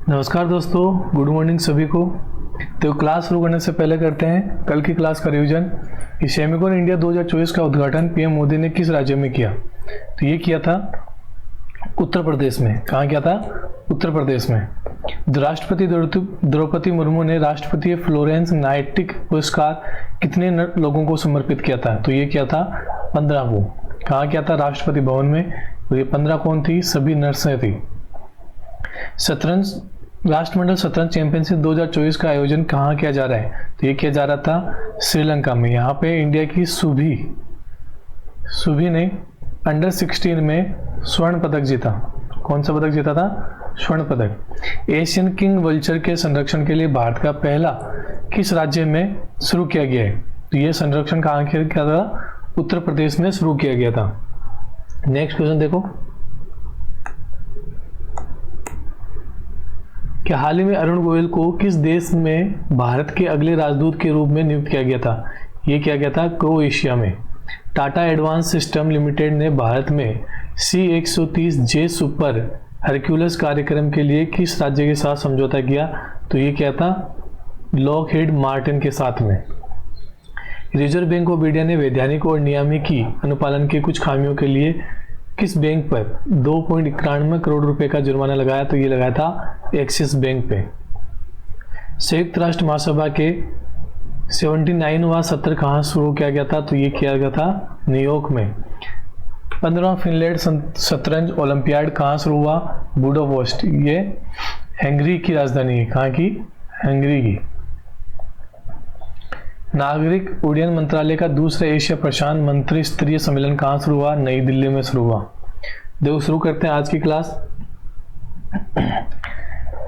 नमस्कार दोस्तों, good morning सभी को। तो क्लास शुरू करने से पहले करते हैं कल की क्लास का रिवीजन। कि सेमिकॉन इंडिया 2024 का उद्घाटन पीएम मोदी ने किस राज्य में किया? तो ये किया था उत्तर प्रदेश में। कहाँ किया था? उत्तर प्रदेश में। राष्ट्रपति द्रौपदी मुर्मू ने राष्ट्रपति फ्लोरेंस नाइटिंगेल पुरस्कार कितने लोगों को समर्पित किया था? तो ये किया था 15 को। कहाँ किया था? राष्ट्रपति भवन में। तो ये 15 कौन थी? सभी नर्सें थी। शतरंज राष्ट्रमंडल शतरंज चैंपियनशिप 2024 का आयोजन कहाँ किया जा रहा है? तो ये किया जा रहा था श्रीलंका में। यहाँ पे इंडिया की सुभी ने अंडर 16 में स्वर्ण पदक जीता। कौन सा पदक जीता था? स्वर्ण पदक। एशियन किंग वल्चर के संरक्षण के लिए भारत का पहला किस राज्य में शुरू किया गया है? तो ये संरक्षण कहाँ किया था? उत्तर प्रदेश में शुरू किया गया था। नेक्स्ट क्वेश्चन देखो कि हाल ही में अरुण गोयल को किस देश में भारत के अगले राजदूत के रूप में नियुक्त किया गया था? ये किया गया था क्रोएशिया में। टाटा एडवांस सिस्टम लिमिटेड ने भारत में C-130J सुपर हरक्यूलस कार्यक्रम के लिए किस राज्य के साथ समझौता किया? तो ये क्या था? लॉकहीड मार्टिन के साथ में। रिजर्व बैंक ऑफ इंडिया ने वैधानिक और नियामकीय अनुपालन के कुछ खामियों के लिए किस बैंक पर 2.91 करोड़ रुपए का जुर्माना लगाया? तो ये लगाया था एक्सिस बैंक पे। संयुक्त राष्ट्र महासभा के 79वां सत्र कहाँ शुरू किया गया था? तो ये किया गया था न्यूयॉर्क में। 15वां फिनलैंड शतरंज ओलंपियाड कहाँ शुरू हुआ? बुडापेस्ट। ये हंगरी की राजधानी है। कहाँ की? हंगरी की। नागरिक उड्डयन मंत्रालय का दूसरा एशिया प्रशांत मंत्री स्तरीय सम्मेलन कहाँ शुरू हुआ? नई दिल्ली में शुरू हुआ। देखो शुरू करते हैं आज की क्लास।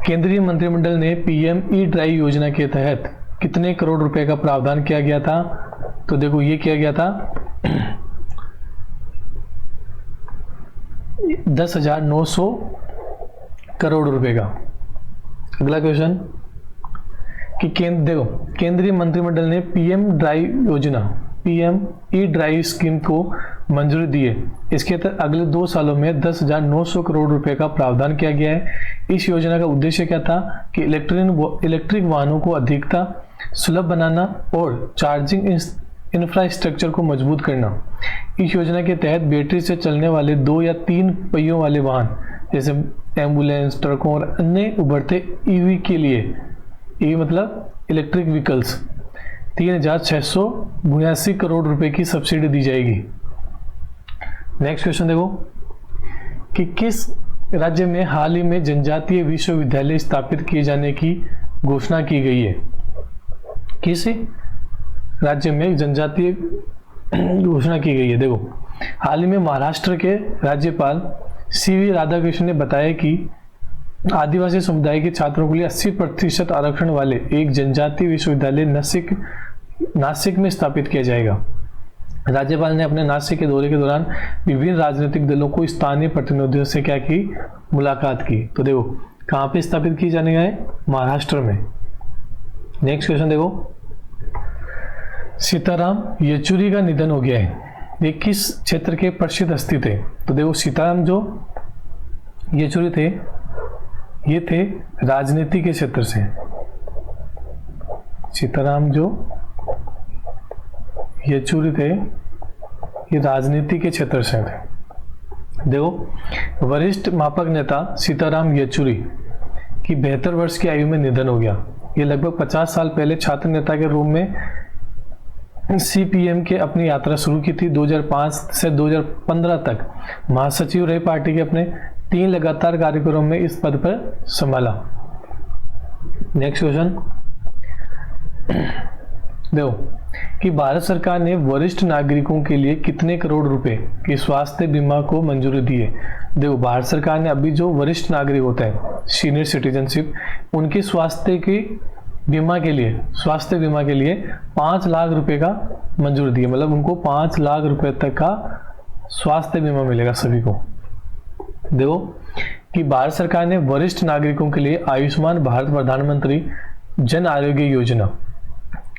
केंद्रीय मंत्रिमंडल ने पीएम ई ड्राइव योजना के तहत कितने करोड़ रुपए का प्रावधान किया गया था? तो देखो ये किया गया था 10,900 करोड़ रुपए का। अगला क्वेश्चन कि केंद्रीय मंत्रिमंडल ने पीएम ई ड्राइव स्कीम को मंजूरी दी है। इसके तहत अगले 2 सालों में 10,900 करोड़ रुपए का प्रावधान किया गया है। इस योजना का उद्देश्य क्या था? कि इलेक्ट्रिक वाहनों को अधिकता सुलभ बनाना और चार्जिंग इंफ्रास्ट्रक्चर को मजबूत करना। इस योजना के तहत बैटरी से चलने वाले 2 या 3 पहियों वाले वाहन जैसे एम्बुलेंस, ट्रकों और अन्य उभरते ईवी के लिए, ये मतलब इलेक्ट्रिक व्हीकल्स, 3,682 करोड़ रुपए की सब्सिडी दी जाएगी। नेक्स्ट क्वेश्चन देखो कि किस राज्य में हाल ही में जनजातीय विश्वविद्यालय स्थापित किए जाने की घोषणा की गई है? किस राज्य में जनजातीय घोषणा की गई है? देखो हाल ही में महाराष्ट्र के राज्यपाल CV राधाकृष्णन ने बताया कि आदिवासी समुदाय के छात्रों के लिए 80% आरक्षण वाले एक जनजातीय विश्वविद्यालय नासिक में स्थापित किया जाएगा। राज्यपाल ने अपने नासिक के दौरे के दौरान विभिन्न राजनीतिक दलों को स्थानीय प्रतिनिधियों से क्या की? मुलाकात की। तो देखो कहाँ पे स्थापित की जाने है? महाराष्ट्र में। नेक्स्ट क्वेश्चन देखो, सीताराम येचुरी का निधन हो गया है। ये किस क्षेत्र के प्रसिद्ध हस्ती थे? तो देखो सीताराम जो येचुरी थे ये थे राजनीति के क्षेत्र से। सीताराम जो येचुरी थे ये राजनीति के क्षेत्र से थे। देखो वरिष्ठ मापक नेता सीताराम येचुरी की 72 वर्ष की आयु में निधन हो गया। ये लगभग 50 साल पहले छात्र नेता के रूप में CPM के अपनी यात्रा शुरू की थी। 2005 से 2015 तक महासचिव रहे। पार्टी के अपने 3 लगातार कार्यक्रमों में इस पद पर संभाला। नेक्स्ट क्वेश्चन देखो कि भारत सरकार ने वरिष्ठ नागरिकों के लिए कितने करोड़ रुपए के स्वास्थ्य बीमा को मंजूरी दी है? देखो भारत सरकार ने अभी जो वरिष्ठ नागरिक होता है सीनियर सिटीजनशिप, उनके स्वास्थ्य बीमा के लिए 5 लाख रुपए का मंजूरी दी है। मतलब उनको 5 लाख रुपए तक का स्वास्थ्य बीमा मिलेगा सभी को। देखो कि भारत सरकार ने वरिष्ठ नागरिकों के लिए आयुष्मान भारत प्रधानमंत्री जन आरोग्य योजना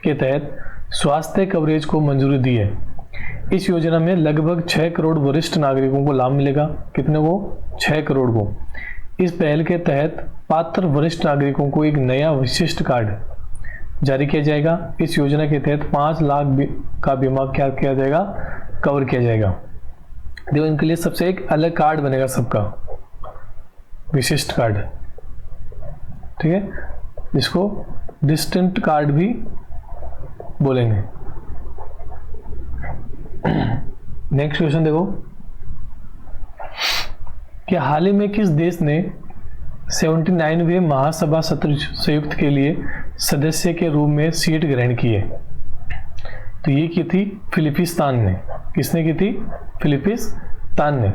के तहत स्वास्थ्य कवरेज को मंजूरी दी है। इस योजना में लगभग 6 करोड़ वरिष्ठ नागरिकों को लाभ मिलेगा। कितने को? 6 करोड़ को। इस पहल के तहत पात्र वरिष्ठ नागरिकों को एक नया विशिष्ट कार्ड जारी किया जाएगा। इस योजना के तहत 5 लाख का बीमा क्या किया जाएगा, कवर किया जाएगा। देखो इनके लिए सबसे एक अलग कार्ड बनेगा सबका, विशिष्ट कार्ड, ठीक है, जिसको डिस्टिंक्ट कार्ड भी बोलेंगे। नेक्स्ट क्वेश्चन देखो कि हाल ही में किस देश ने 79वें महासभा सत्र संयुक्त के लिए सदस्य के रूप में सीट ग्रहण की है? तो ये की थी फिलिपिस्तान ने। किसने की थी? फिलिपिस्तान ने,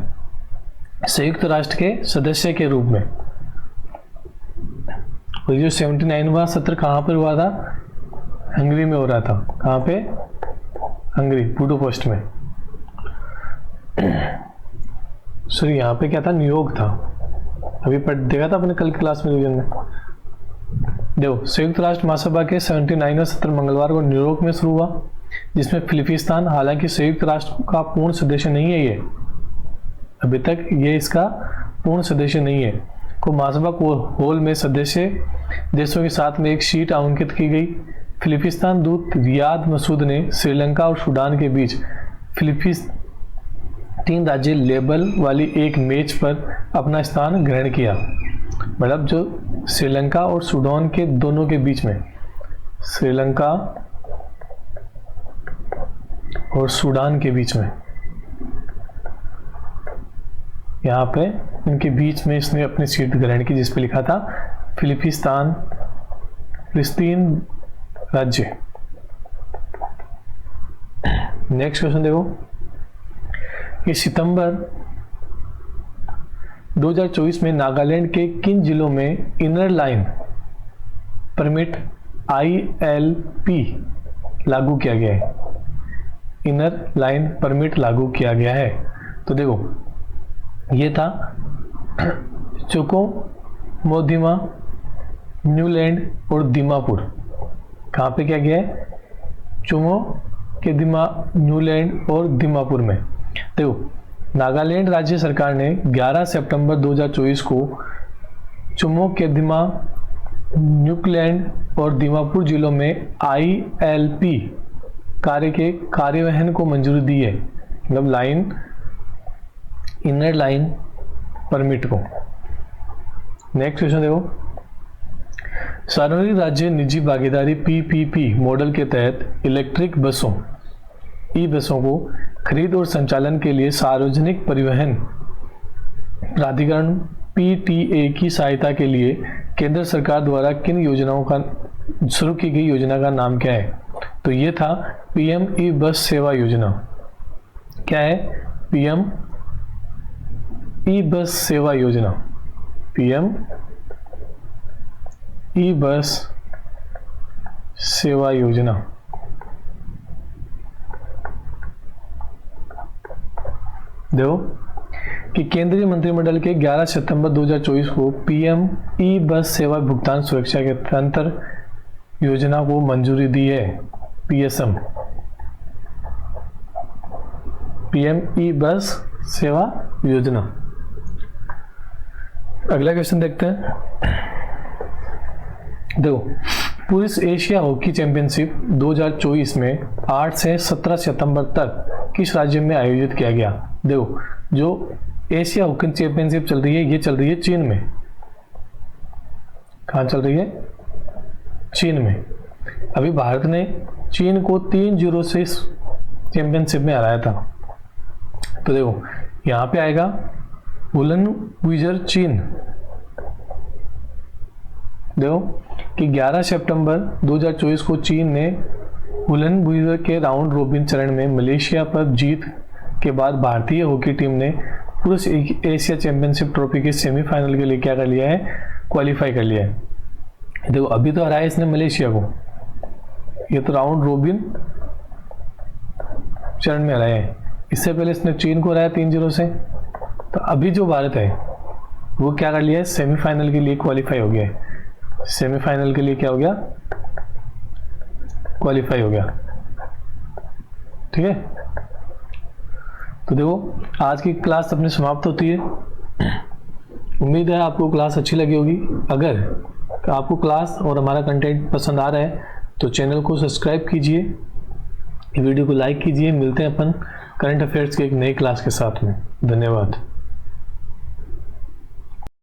संयुक्त राष्ट्र के सदस्य के रूप में। और जो 79वां सत्र कहाँ पर हुआ था? हंगरी में हो रहा था। कहाँ पे? हंगरी, बुडापेस्ट में। सॉरी यहाँ पे क्या था? न्यूयॉर्क था। अभी देखा था अपने कल क्लास में, रिवीजन में। देखो संयुक्त राष्ट्र महासभा के 79वां सत्र मंगलवार को न्यूयॉर्क में शुरू हुआ, जिसमें फिलिपिस्तान, हालांकि संयुक्त राष्ट्र का पूर्ण सदस्य नहीं है, ये अभी तक ये इसका पूर्ण सदस्य नहीं है, को महासभा को होल में सदस्य देशों के साथ में एक सीट आवंटित की गई। फिलिपिस्तान दूत रियाद मसूद ने श्रीलंका और सूडान के बीच फिलिपींस 3 राज्य लेबल वाली एक मैच पर अपना स्थान ग्रहण किया। मतलब जो श्रीलंका और सूडान के दोनों के बीच में, श्रीलंका और सूडान के बीच में, यहाँ पे इनके बीच में इसने अपनी सीट ग्रहण की, जिस पे लिखा था फिलिपिस्तान, फिलिस्तीन राज्य। नेक्स्ट क्वेश्चन देखो कि सितंबर 2024 में नागालैंड के किन जिलों में इनर लाइन परमिट ILP लागू किया गया है? इनर लाइन परमिट लागू किया गया है। तो देखो ये था चोको मोदिमा, न्यूलैंड और दीमापुर। कहाँ पे क्या गया है? चुमो के दिमा, न्यूलैंड और दीमापुर में। देखो नागालैंड राज्य सरकार ने 11 सितंबर 2024 को चुमो के दिमा, न्यूलैंड और दीमापुर जिलों में ILP कार्य के कार्यवहन को मंजूरी दी है, मतलब लाइन, इनर लाइन परमिट को। नेक्स्ट क्वेश्चन देखो, सार्वजनिक राज्य निजी भागीदारी PPP मॉडल के तहत इलेक्ट्रिक बसों, ई बसों को खरीद और संचालन के लिए सार्वजनिक परिवहन प्राधिकरण PTA की सहायता के लिए केंद्र सरकार द्वारा किन योजनाओं का शुरू की गई योजना का नाम क्या है? तो ये था PM ई बस सेवा योजना। क्या है? PM ई बस सेवा योजना, PM ई बस सेवा योजना। देखो कि केंद्रीय मंत्रिमंडल के 11 सितंबर 2024 को PM ई बस सेवा भुगतान सुरक्षा के तंत्र योजना को मंजूरी दी है, PSM, PM ई बस सेवा योजना। अगला क्वेश्चन देखते हैं। देखो पुरुष एशिया हॉकी चैंपियनशिप 2024 में 8 से 17 सितंबर तक किस राज्य में आयोजित किया गया? देखो जो एशिया हॉकी चैंपियनशिप चल रही है, ये चल रही है चीन में। कहाँ चल रही है? चीन में। अभी भारत ने चीन को 3-0 से इस चैंपियनशिप में हराया था। तो देखो यहाँ पे आएगा वुलन बुइजर चीन। देखो कि 11 सितंबर 2024 को चीन ने वुलन बुइजर के राउंड रोबिन चरण में मलेशिया पर जीत के बाद भारतीय हॉकी टीम ने पुरुष एशिया चैंपियनशिप ट्रॉफी के सेमीफाइनल के लिए क्या कर लिया है? क्वालिफाई कर लिया है। देखो अभी तो हराया इसने मलेशिया को, ये तो राउंड रोबिन चरण में हराया है। इससे पहले इसने चीन को हराया 3-0 से। तो अभी जो भारत है वो क्या कर लिया है? सेमीफाइनल के लिए क्वालिफाई हो गया है। सेमीफाइनल के लिए क्या हो गया? क्वालिफाई हो गया। ठीक है, तो देखो आज की क्लास अपनी समाप्त होती है। उम्मीद है आपको क्लास अच्छी लगी होगी। अगर आपको क्लास और हमारा कंटेंट पसंद आ रहा है तो चैनल को सब्सक्राइब कीजिए, वीडियो को लाइक कीजिए। मिलते हैं अपन करंट अफेयर्स के एक नई क्लास के साथ में। धन्यवाद।